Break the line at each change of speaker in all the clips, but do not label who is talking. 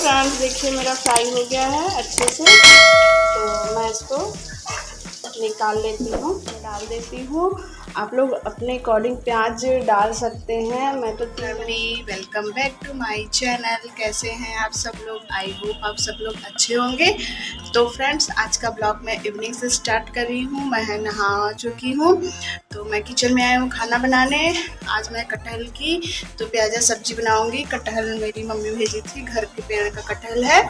Friends देखिए मेरा fry हो गया है अच्छे से, तो मैं इसको निकाल लेती हूँ, डाल देती हूँ। आप लोग अपने अकॉर्डिंग प्याज डाल सकते हैं। मैं तो
welcome back to my channel. कैसे हैं आप सब लोग? आई होप आप सब लोग अच्छे होंगे। तो फ्रेंड्स आज का ब्लॉग मैं इवनिंग से स्टार्ट कर रही हूँ। मैं नहा चुकी हूँ तो मैं किचन में आई हूँ खाना बनाने। आज मैं कटहल की तो प्याजा सब्जी बनाऊंगी। कटहल मेरी मम्मी भेजी थी, घर के पेड़ का कटहल है,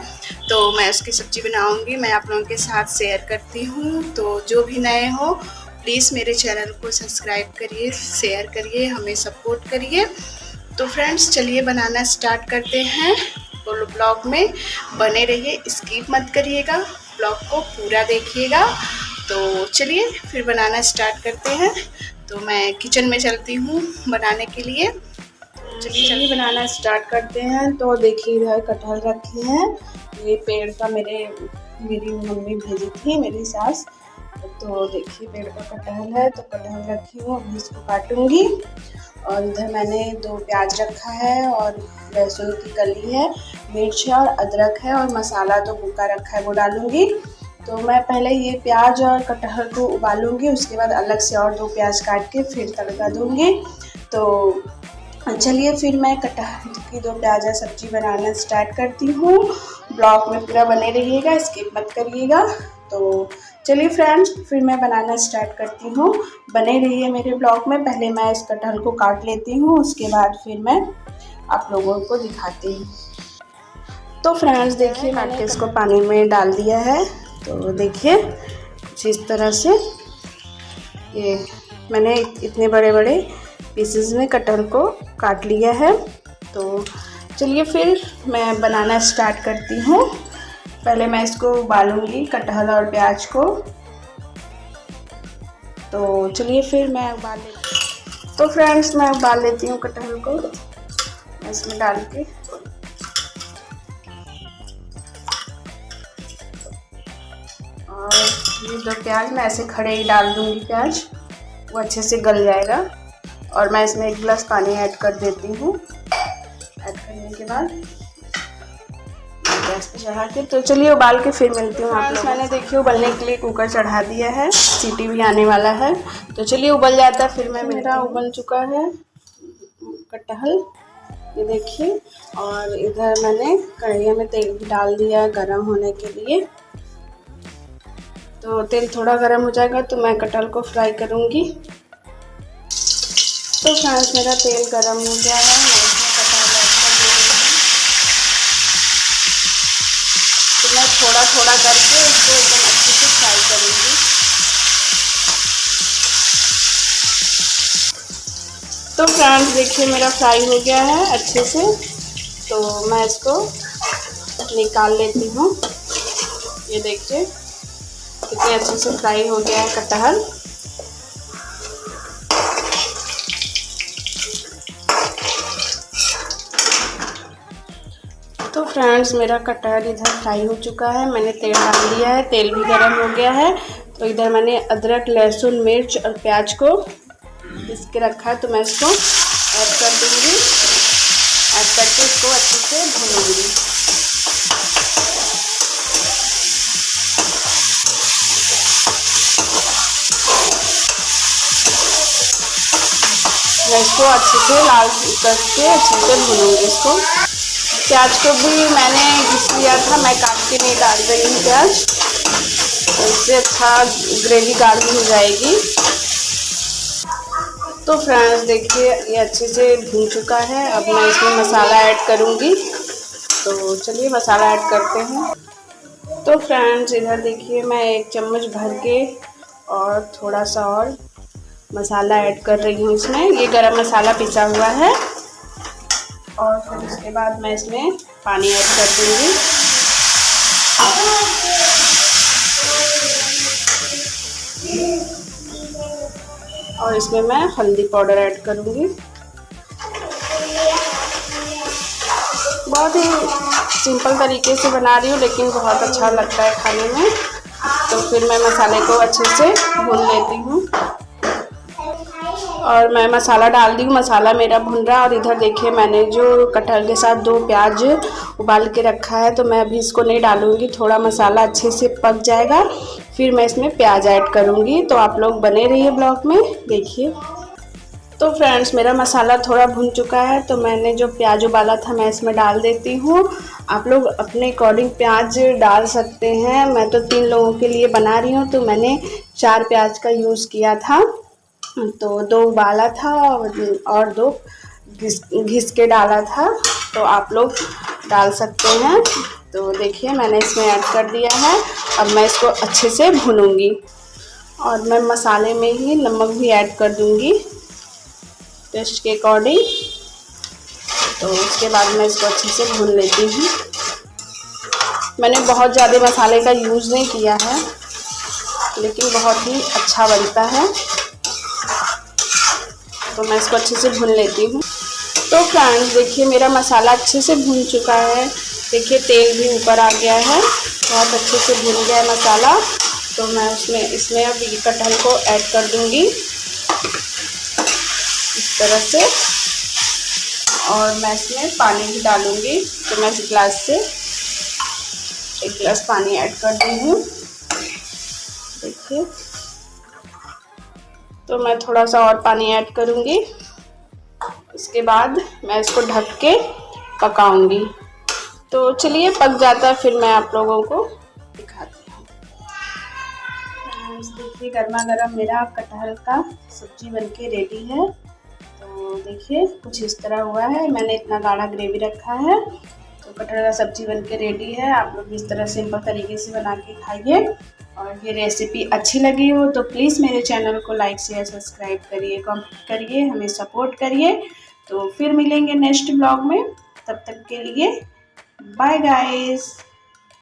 तो मैं उसकी सब्जी बनाऊंगी। मैं आप लोगों के साथ शेयर करती हूँ। तो जो भी नए हो प्लीज़ मेरे चैनल को सब्सक्राइब करिए, शेयर करिए, हमें सपोर्ट करिए। तो फ्रेंड्स चलिए बनाना स्टार्ट करते हैं। तो ब्लॉग में बने रहिए, स्किप मत करिएगा, ब्लॉग को पूरा देखिएगा। तो चलिए फिर बनाना स्टार्ट करते हैं। तो मैं किचन में चलती हूँ बनाने के लिए।
चलिए बनाना स्टार्ट करते हैं। तो देखिए इधर कटहल रखे हैं, ये पेड़ का मेरी मम्मी भेजी थी, मेरी सास। तो देखिए पेड़ का कटहल है, तो कटहल रखी हूँ, अभी इसको काटूंगी। और इधर मैंने 2 प्याज रखा है और लहसुन की कली है, मिर्च है और अदरक है, और मसाला तो भुना रखा है वो डालूंगी। तो मैं पहले ये प्याज और कटहल को उबालूंगी, उसके बाद अलग से और 2 प्याज काट के फिर तड़का दूंगी। तो चलिए फिर मैं कटहल की 2 प्याजा सब्जी बनाना स्टार्ट करती हूँ। ब्लॉग में पूरा बने रहिएगा, स्किप मत करिएगा। तो चलिए फ्रेंड्स फिर मैं बनाना स्टार्ट करती हूँ, बने रहिए मेरे ब्लॉग में। पहले मैं इस कटहल को काट लेती हूँ, उसके बाद फिर मैं आप लोगों को दिखाती हूँ। तो फ्रेंड्स देखिए मैंने इसको पानी में डाल दिया है। तो देखिए जिस तरह से ये मैंने इतने बड़े बड़े पीसेस में कटहल को काट लिया है। तो चलिए फिर मैं बनाना स्टार्ट करती हूँ। पहले मैं इसको उबालूंगी कटहल और प्याज को। तो चलिए फिर मैं उबाल लेती हूँ। तो फ्रेंड्स मैं उबाल लेती हूँ कटहल को इसमें डाल के। और ये 2 प्याज मैं ऐसे खड़े ही डाल दूँगी, प्याज वो अच्छे से गल जाएगा। और मैं इसमें 1 गिलास पानी ऐड कर देती हूँ। ऐड करने के बाद गैस पे चढ़ा के, तो चलिए उबाल के फिर मिलती हूँ आप लोग। मैंने देखिए उबलने के लिए कुकर चढ़ा दिया है, सीटी भी आने वाला है। तो चलिए उबल जाता है फिर मैं मेरा उबल चुका है कटहल, ये देखिए। और इधर मैंने कढ़ाई में तेल भी डाल दिया है गर्म होने के लिए। तो तेल थोड़ा गर्म हो जाएगा तो मैं कटहल को फ्राई करूँगी। तो फ्रेंड्स मेरा तेल गर्म हो गया है, मैं इसमें कटहल ऐड कर दे रही हूँ। तो मैं थोड़ा थोड़ा करके इसको एकदम अच्छे से फ्राई करूँगी। तो फ्रेंड्स देखिए मेरा फ्राई हो गया है अच्छे से, तो मैं इसको निकाल लेती हूँ। ये देखिए कितने अच्छे से फ्राई हो गया है कटहल। तो फ्रेंड्स मेरा कटहल इधर फ्राई हो चुका है, मैंने तेल डाल दिया है, तेल भी गर्म हो गया है। तो इधर मैंने अदरक, लहसुन, मिर्च और प्याज को इसके रखा है, तो मैं इसको ऐड कर दूँगी। ऐड करके इसको अच्छे से भूनूंगी। मैं इसको अच्छे से लाल करके अच्छे से भूनूंगी इसको। प्याज को भी मैंने घिस लिया था, मैं काट के नहीं डाल रही हूँ प्याज, तो इससे अच्छा ग्रेवी गाढ़ी हो जाएगी। तो फ्रेंड्स देखिए ये अच्छे से भून चुका है, अब मैं इसमें मसाला ऐड करूँगी। तो चलिए मसाला ऐड करते हैं। तो फ्रेंड्स इधर देखिए मैं 1 चम्मच भर के और थोड़ा सा और मसाला ऐड कर रही हूँ इसमें। ये गरम मसाला पिसा हुआ है। और फिर उसके बाद मैं इसमें पानी ऐड कर दूँगी। और इसमें मैं हल्दी पाउडर ऐड करूँगी। बहुत ही सिंपल तरीके से बना रही हूँ, लेकिन बहुत अच्छा लगता है खाने में। तो फिर मैं मसाले को अच्छे से भून लेती हूँ। और मैं मसाला डाल दी हूँ, मसाला मेरा भुन रहा है। और इधर देखिए मैंने जो कटहल के साथ 2 प्याज उबाल के रखा है, तो मैं अभी इसको नहीं डालूँगी, थोड़ा मसाला अच्छे से पक जाएगा फिर मैं इसमें प्याज ऐड करूँगी। तो आप लोग बने रहिए ब्लॉग में, देखिए। तो फ्रेंड्स मेरा मसाला थोड़ा भुन चुका है, तो मैंने जो प्याज उबाला था मैं इसमें डाल देती हूँ। आप लोग अपने अकॉर्डिंग प्याज डाल सकते हैं। मैं तो 3 लोगों के लिए बना रही हूँ, तो मैंने 4 प्याज का यूज़ किया था। तो 2 उबाला था और 2 घिस के डाला था, तो आप लोग डाल सकते हैं। तो देखिए मैंने इसमें ऐड कर दिया है। अब मैं इसको अच्छे से भूनूंगी और मैं मसाले में ही नमक भी ऐड कर दूंगी टेस्ट के अकॉर्डिंग। तो उसके बाद मैं इसको अच्छे से भून लेती हूँ। मैंने बहुत ज़्यादा मसाले का यूज़ नहीं किया है, लेकिन बहुत ही अच्छा बनता है। तो मैं इसको अच्छे से भून लेती हूँ। तो फ्रेंड्स देखिए मेरा मसाला अच्छे से भून चुका है। देखिए तेल भी ऊपर आ गया है, बहुत अच्छे से भून गया है मसाला। तो मैं इसमें अब कटहल को ऐड कर दूँगी इस तरह से, और मैं इसमें पानी भी डालूँगी। तो मैं इस गिलास से 1 गिलास पानी ऐड कर दी हूँ, देखिए। तो मैं थोड़ा सा और पानी ऐड करूँगी, इसके बाद मैं इसको ढक के पकाऊंगी। तो चलिए पक जाता है फिर मैं आप लोगों को दिखाती हूँ। देखिए गर्मा गर्म मेरा कटहल का सब्जी बनके रेडी है। तो देखिए कुछ इस तरह हुआ है, मैंने इतना गाढ़ा ग्रेवी रखा है। तो कटहल का सब्जी बनके रेडी है। आप लोग इस तरह सिंपल तरीके से बना के खाइए। और ये रेसिपी अच्छी लगी हो तो प्लीज़ मेरे चैनल को लाइक शेयर सब्सक्राइब करिए, कमेंट करिए, हमें सपोर्ट करिए। तो फिर मिलेंगे नेक्स्ट ब्लॉग में, तब तक के लिए बाय गाइस।